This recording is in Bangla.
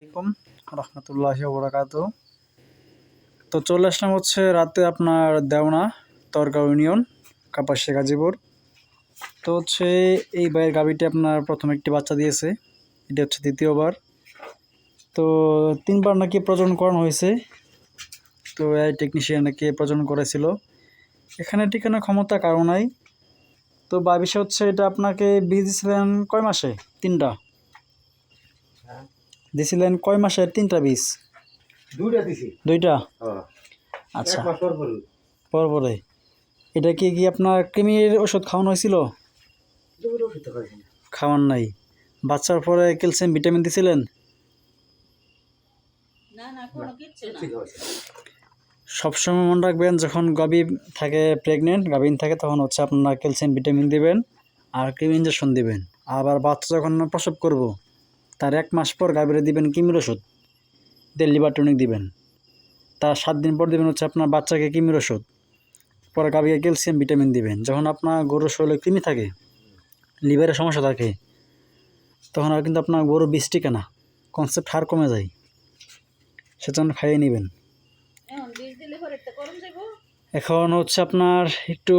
আলাইকুম রহমতুল্লাহি ওয়া বারাকাতুহু। তো চলে আসলাম হচ্ছে রাতে আপনার দেওনা তরগাঁও ইউনিয়ন কাপাসিয়া গাজীপুর। তো হচ্ছে এই ভাইয়ের গাভীটি আপনার প্রথম একটি বাচ্চা দিয়েছে, এটা হচ্ছে দ্বিতীয়বার। তো 3বার নাকি প্রজনন করানো হয়েছে। তো এই টেকনিশিয়ান নাকি প্রজনন করেছিল। এখানে ঠিকানা ক্ষমতা কারো নাই। তো বিষয় হচ্ছে এটা আপনাকে বীজ দিয়েছিলেন কয় মাসে? 3টা দিছিলেন কয় মাসে? 3টা বীজ? 2টা দিছি। 2টা? হ্যাঁ, আচ্ছা, এক মাস পর পরে এটা কি আপনার কৃমির ওষুধ খাওয়ানো হয়েছিল? খাওয়ান নাই। বাচ্চার পরে ক্যালসিয়াম ভিটামিন দিছিলেন? সবসময় মনে রাখবেন, যখন গাভী থাকে প্রেগনেন্ট গাভীন থাকে তখন হচ্ছে আপনার ক্যালসিয়াম ভিটামিন দিবেন আর কৃমি ইঞ্জেকশন দিবেন। আবার বাচ্চা যখন প্রসব করব তার 1 মাস পর গাভীরে দিবেন কৃমির ওষুধ, লিভার টনিক দিবেন। তার 7 দিন পর দিবেন হচ্ছে আপনার বাচ্চাকে কৃমির ওষুধ, পরে গাভীকে ক্যালসিয়াম ভিটামিন দিবেন। যখন আপনার গরুর শরীরে কৃমি থাকে, লিভারের সমস্যা থাকে, তখন আর কিন্তু আপনার গরু বীজ টিকে না, কনসেপ্ট হার কমে যায়, সেজন্য খাইয়ে নেবেন। এখন হচ্ছে আপনার একটু